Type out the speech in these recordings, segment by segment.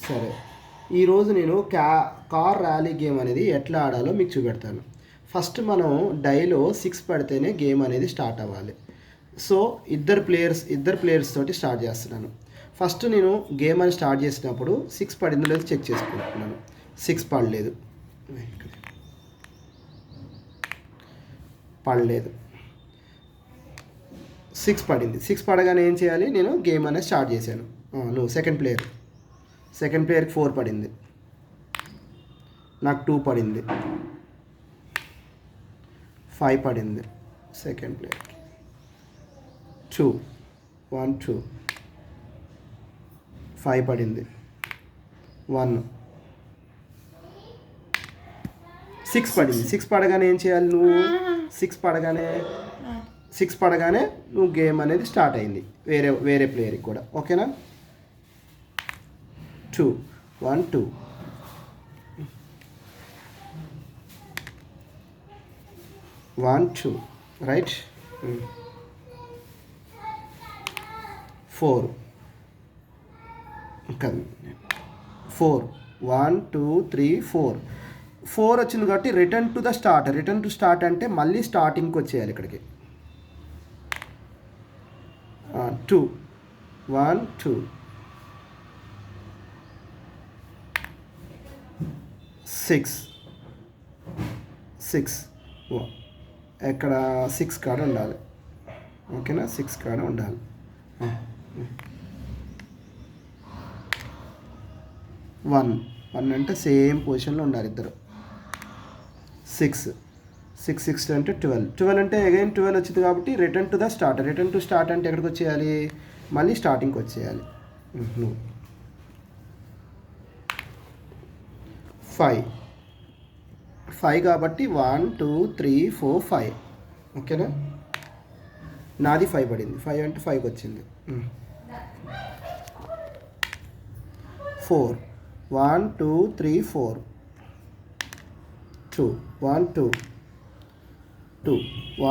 సరే, ఈరోజు నేను కార్ ర్యాలీ గేమ్ అనేది ఎట్లా ఆడాలో మీకు చూపెడతాను. ఫస్ట్ మనం డైలో 6 పడితేనే గేమ్ అనేది స్టార్ట్ అవ్వాలి. సో ఇద్దరు ప్లేయర్స్ తోటి స్టార్ట్ చేస్తున్నాను. ఫస్ట్ నేను గేమ్ అని స్టార్ట్ చేసినప్పుడు 6 పడిందో లేదో చెక్ చేసుకుంటున్నాను. 6 పడలేదు, పడలేదు. 6 పడింది. 6 పడగానే ఏం చేయాలి, నేను గేమ్ అనేది స్టార్ట్ చేశాను. నువ్వు సెకండ్ ప్లేయర్కి 4 పడింది, నాకు 2 పడింది. 5 పడింది సెకండ్ ప్లేయర్కి. 2 1 2 5 పడింది. 1 6 పడింది. 6 పడగానే ఏం చేయాలి, నువ్వు 6 పడగానే నువ్వు గేమ్ అనేది స్టార్ట్ అయింది వేరే ప్లేయర్కి కూడా. ఓకేనా? 2 1 2 1 2 రైట్. 4 1 2 3 4 వచ్చింది కాబట్టి రిటర్న్ టు స్టార్ట్ అంటే మళ్ళీ స్టార్టింగ్కి వచ్చేయాలి ఇక్కడికి. 2 1 2 6 ఎక్కడ 6 కాడ ఉండాలి. ఓకేనా? 6 కాడ ఉండాలి. 1 అంటే సేమ్ పొజిషన్లో ఉండాలి ఇద్దరు. 6 అంటే 12 అంటే అగైన్ 12 వచ్చింది కాబట్టి రిటర్న్ టు స్టార్ట్ అంటే ఎక్కడికి వచ్చేయాలి, మళ్ళీ స్టార్టింగ్కి వచ్చేయాలి. 5 కాబట్టి 1 2 3 4 5. ఓకేనా? నాది 5 పడింది. 5 అంటే 5కి వచ్చింది. 4 1 2 3 4 2 1 2 2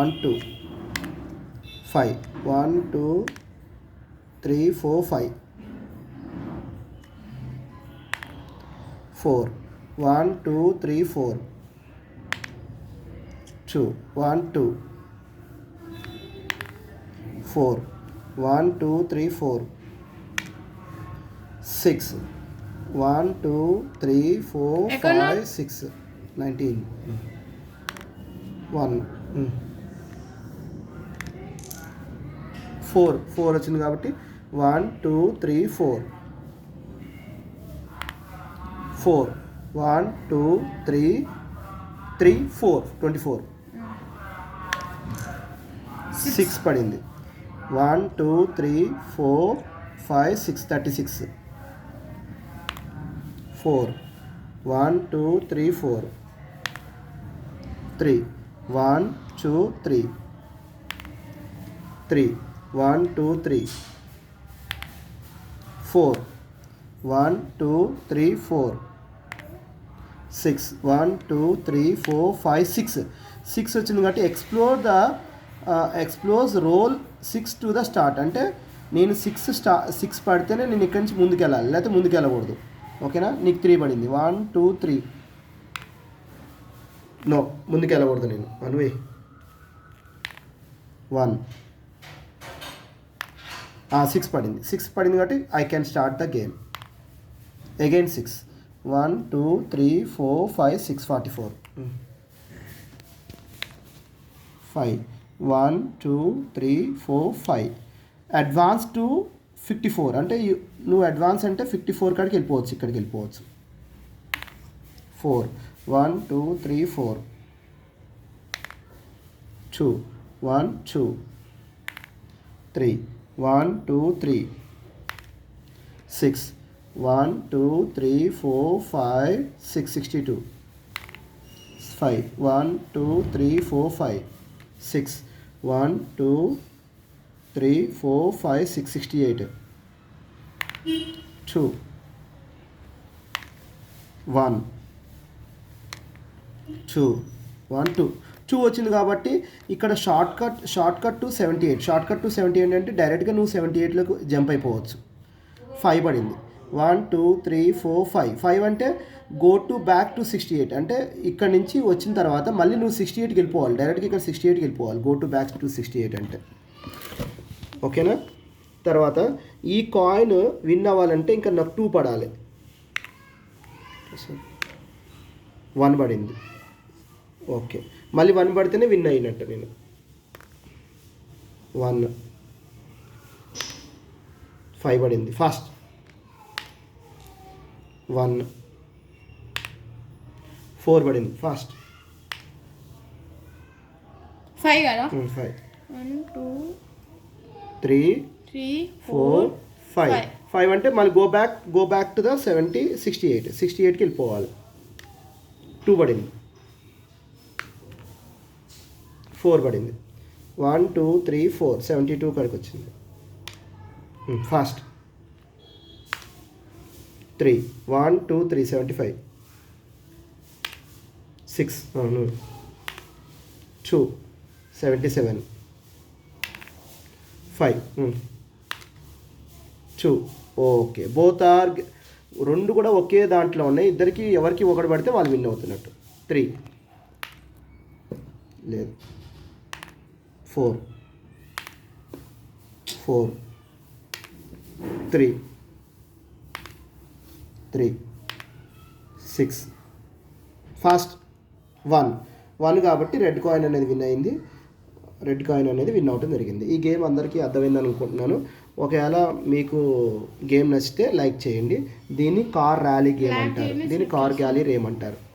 1 2 5 1 2 3 4 5 4 1 2 3 4 2 1 2 4 1 2 3 4 6 1 2 3 4 5 6 19 1 4 వచ్చింది కాబట్టి 1 2 3 4 1 2 3 4 24 6 పడింది. 1 2 3 4 5 6 36 4 1 2 3 4 3 1 2 3 1 2 3 4 1 2 3 4 6 1 2 3 4 5 6 వచ్చింది కాబట్టి explores role 6 to the start అంటే నేను 6 పడితేనే నేను ఇక్కడి నుంచి ముందుకు వెళ్ళాలి, లేకపోతే ముందుకు వెళ్ళకూడదు. ఓకేనా? నీకు 3 పడింది. 1 2 3 నో, ముందుకు వెళ్ళకూడదు నేను. 1 6 పడింది. 6 పడింది కాబట్టి I can start the game again. 6 1 2 3 4 5 6 44 5 1 2 3 4 5 advance to 54 అంటే నువ్వు అడ్వాన్స్ అంటే 54 కాడికి వెళ్ళిపోవచ్చు, ఇక్కడికి వెళ్ళిపోవచ్చు. 4 1 2 3 4 2 1 2 3 1 2 3 6 1 2 3 4 5 6 62 5 1 2 3 4 5 6 1 2 3 4 5 6 68 2 1 2 1 2 వచ్చింది కాబట్టి ఇక్కడ షార్ట్ కట్ టు 78 అంటే డైరెక్ట్గా నువ్వు 78లోకి జంప్ అయిపోవచ్చు. 5 పడింది. 1 2 3 4 5 5 అంటే గో టు బ్యాక్ టు 68 అంటే ఇక్కడ నుంచి వచ్చిన తర్వాత మళ్ళీ నువ్వు 68కి వెళ్ళిపోవాలి, డైరెక్ట్గా ఇక్కడ 68కి వెళ్ళిపోవాలి. గో టు బ్యాక్ టు 68 అంటే ఓకేనా. తర్వాత ఈ కాయిన్ విన్ అవ్వాలంటే ఇంకా నాకు 2 పడాలి. 1 పడింది, ఓకే. మళ్ళీ 1 పడితేనే విన్ అయినట్టు నేను. 1 5 పడింది ఫాస్ట్. 1 4 పడింది ఫాస్ట్. 5 కదా. 5 1 2 3 4 5 5 అంటే మళ్ళీ గో బ్యాక్ టు ద 68కి వెళ్ళిపోవాలి. 2 పడింది, 4 పడింది. 1 2 3 4 72 కాడికి వచ్చింది ఫాస్ట్. 3 1 2 3 75 6 2 77 5 2 ఓకే. బోత్ ఆర్ 2 కూడా ఒకే దాంట్లో ఉన్నాయి. ఇద్దరికి ఎవరికి ఒకటి పడితే వాళ్ళు విన్ అవుతున్నట్టు. 3 లేదు 4 3 6 ఫాస్ట్. 1 కాబట్టి రెడ్ కాయిన్ అనేది విన్ అయింది. రెడ్ కాయిన్ అనేది విన్ అవటం జరిగింది. ఈ గేమ్ అందరికీ అర్థమైందని అనుకుంటున్నాను. ఒకవేళ మీకు గేమ్ నచ్చితే లైక్ చేయండి. దీన్ని కార్ ర్యాలీ గేమ్ అంటారు, దీన్ని కార్ గ్యాలీ రేమ్ అంటారు.